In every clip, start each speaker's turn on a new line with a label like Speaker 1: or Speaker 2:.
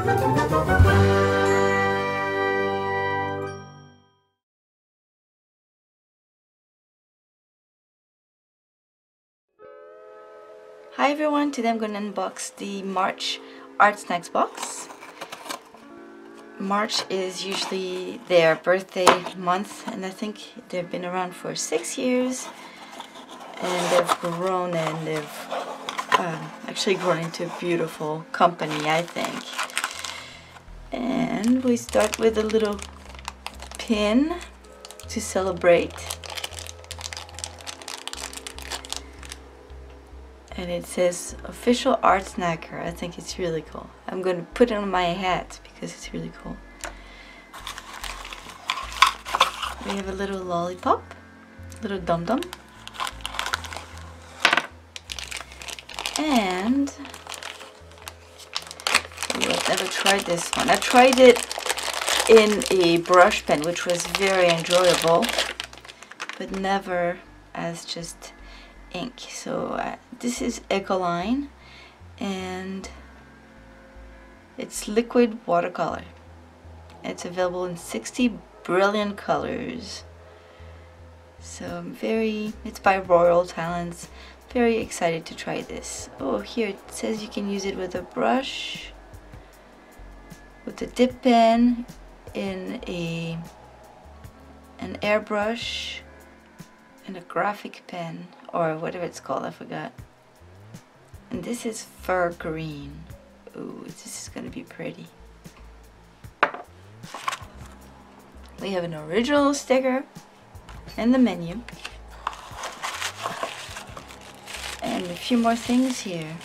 Speaker 1: Hi everyone, today I'm going to unbox the March Artsnacks box. March is usually their birthday month, and I think they've been around for 6 years, and they've grown, and they've actually grown into a beautiful company, I think. And we start with a little pin to celebrate. And it says official art snacker. I think it's really cool. I'm going to put it on my hat because it's really cool. We have a little lollipop, little dum-dum. And I've never tried this one. I tried it in a brush pen, which was very enjoyable, but never as just ink. So this is Ecoline, and it's liquid watercolor. It's available in 60 brilliant colors. So it's by Royal Talents. Very excited to try this. Oh, here it says you can use it with a brush, with a dip pen, in an airbrush, and a graphic pen, or whatever it's called, I forgot. And this is fur green. Ooh, this is gonna be pretty. We have an original sticker and the menu. And a few more things here.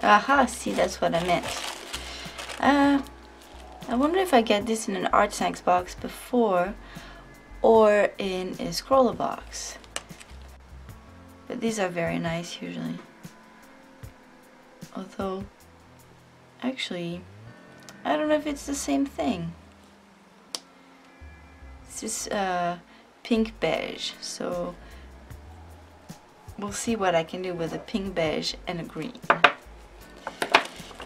Speaker 1: Aha, see, that's what I meant. I wonder if I get this in an Artsnacks box before or in a scroller box. But these are very nice usually. Although, actually, I don't know if it's the same thing. This is pink beige, so we'll see what I can do with a pink beige and a green.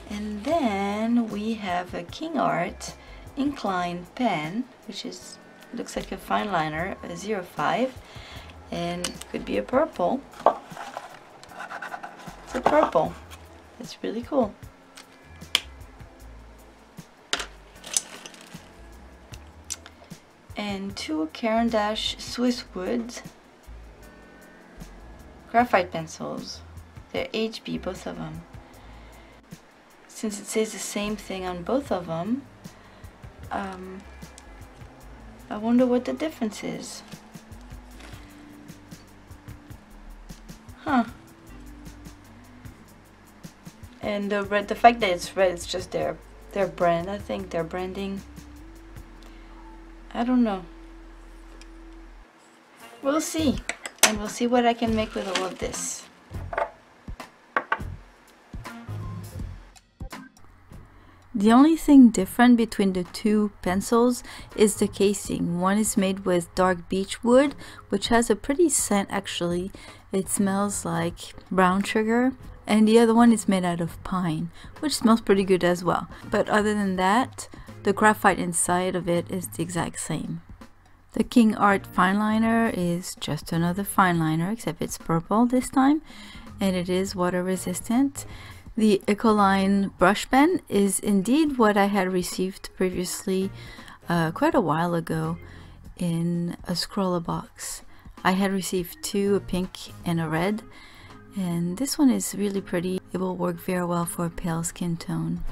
Speaker 1: And then we have a King Art Incline pen, which looks like a fine liner, a 05, and could be a purple. It's a purple. It's really cool. And two Caran d'Ache Swiss Wood graphite pencils. They're HB, both of them. Since it says the same thing on both of them, I wonder what the difference is. Huh. And the red, the fact that it's red, it's just their brand. I think their branding. I don't know. We'll see, and we'll see what I can make with all of this. The only thing different between the two pencils is the casing. One is made with dark beech wood, which has a pretty scent actually. It smells like brown sugar. And the other one is made out of pine, which smells pretty good as well. But other than that, the graphite inside of it is the exact same. The King Art fineliner is just another fineliner, except it's purple this time, and it is water resistant. The Ecoline brush pen is indeed what I had received previously quite a while ago in a scroller box. I had received two, a pink and a red, and this one is really pretty. It will work very well for a pale skin tone.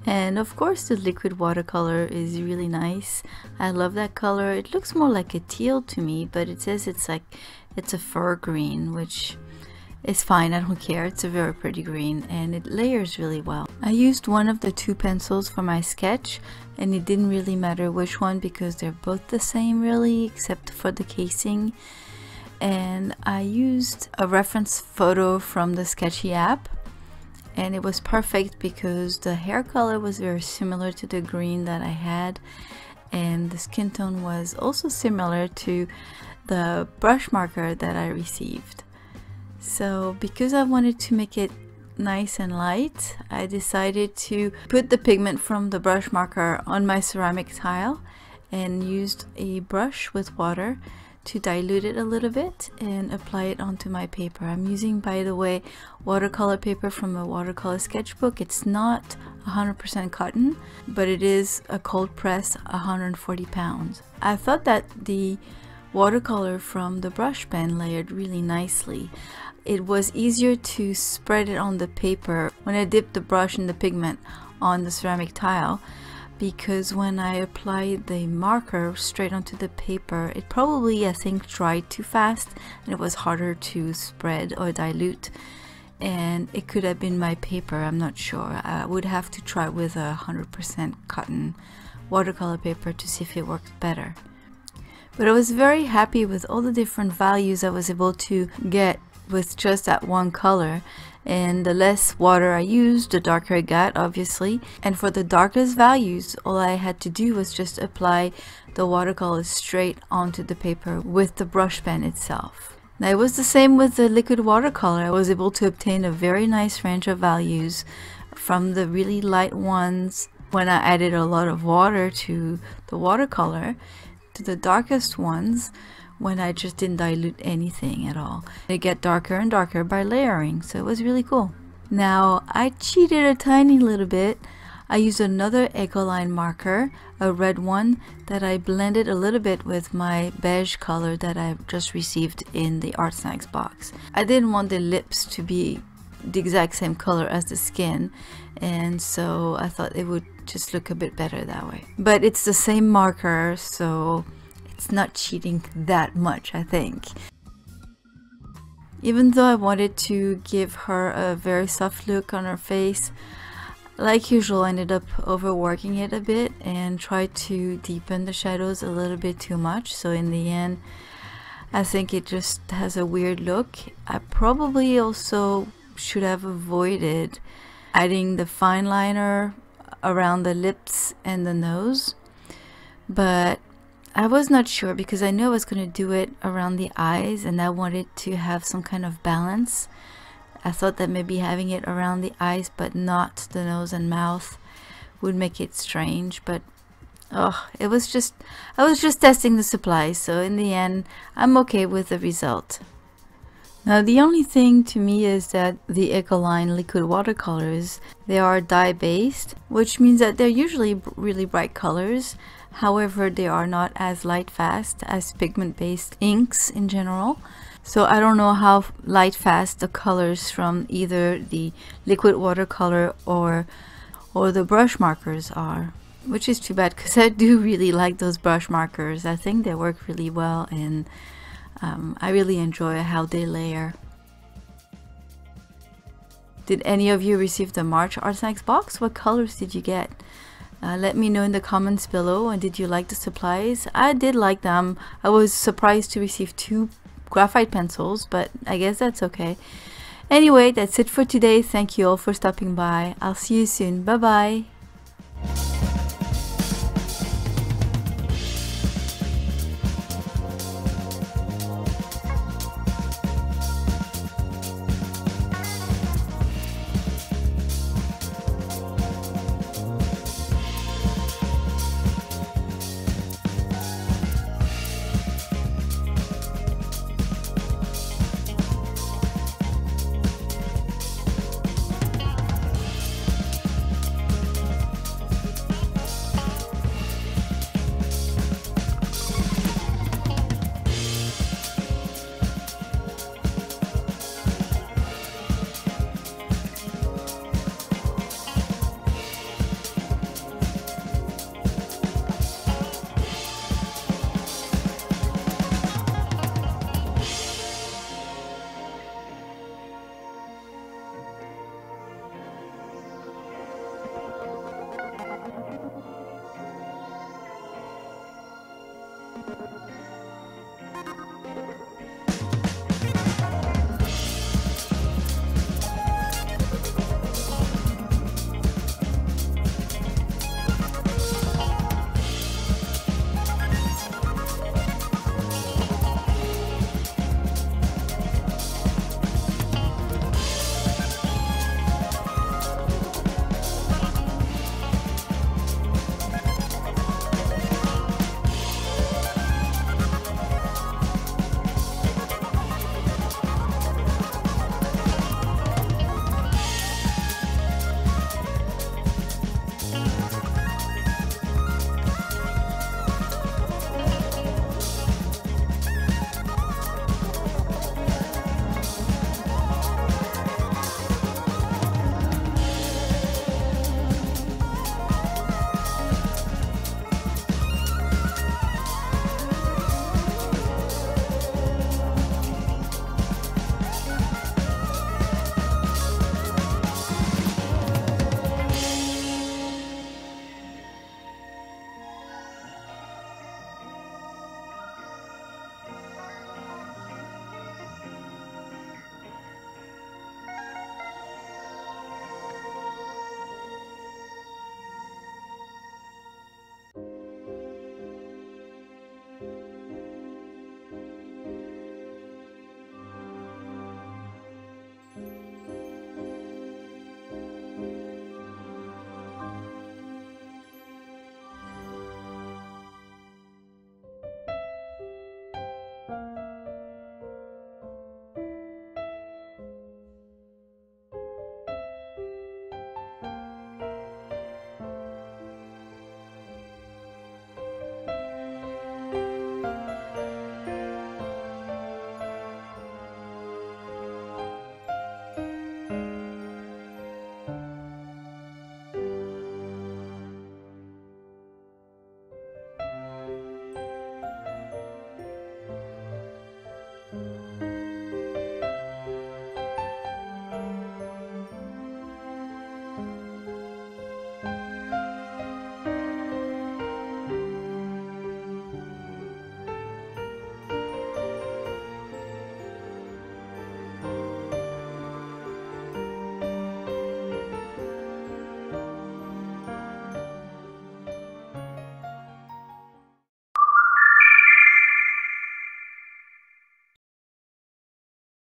Speaker 1: And of course the liquid watercolor is really nice. I love that color. It looks more like a teal to me, but it says it's a fur green, which is fine, I don't care. It's a very pretty green and it layers really well. I used one of the two pencils for my sketch, and it didn't really matter which one because they're both the same really, except for the casing. And I used a reference photo from the Sketchy app, and it was perfect because the hair color was very similar to the green that I had, and the skin tone was also similar to the brush marker that I received. So because I wanted to make it nice and light, I decided to put the pigment from the brush marker on my ceramic tile and used a brush with water to dilute it a little bit and apply it onto my paper. I'm using, by the way, watercolor paper from a watercolor sketchbook. It's not 100% cotton, but it is a cold press 140 pounds. I thought that the watercolor from the brush pen layered really nicely. It was easier to spread it on the paper when I dipped the brush in the pigment on the ceramic tile, because when I applied the marker straight onto the paper, it probably, I think, dried too fast and it was harder to spread or dilute, and it could have been my paper, I'm not sure. I would have to try with 100% cotton watercolor paper to see if it worked better. But I was very happy with all the different values I was able to get with just that one color, and the less water I used, the darker it got, obviously. And for the darkest values, all I had to do was just apply the watercolor straight onto the paper with the brush pen itself. Now it was the same with the liquid watercolor. I was able to obtain a very nice range of values, from the really light ones when I added a lot of water to the watercolor, to the darkest ones when I just didn't dilute anything at all. They get darker and darker by layering, so it was really cool. Now I cheated a tiny little bit. I used another Ecoline marker, a red one, that I blended a little bit with my beige color that I just received in the Artsnacks box. I didn't want the lips to be the exact same color as the skin, and so I thought it would just look a bit better that way. But it's the same marker, so it's not cheating that much, I think. Even though I wanted to give her a very soft look on her face, like usual, I ended up overworking it a bit and tried to deepen the shadows a little bit too much. So in the end, I think it just has a weird look. I probably also should have avoided adding the fine liner around the lips and the nose, but I was not sure because I knew I was going to do it around the eyes and I wanted to have some kind of balance. I thought that maybe having it around the eyes but not the nose and mouth would make it strange, but I was just testing the supplies, so in the end I'm okay with the result. Now the only thing to me is that the Ecoline liquid watercolors, they are dye based, which means that they're usually really bright colors. However, they are not as light fast as pigment based inks in general. So I don't know how light fast the colors from either the liquid watercolor or the brush markers are, which is too bad because I do really like those brush markers. I think they work really well, and I really enjoy how they layer. Did any of you receive the March Artsnacks box? What colors did you get? Let me know in the comments below. And did you like the supplies? I did like them. I was surprised to receive 2 graphite pencils, but I guess that's okay. Anyway, that's it for today. Thank you all for stopping by. I'll see you soon. Bye bye.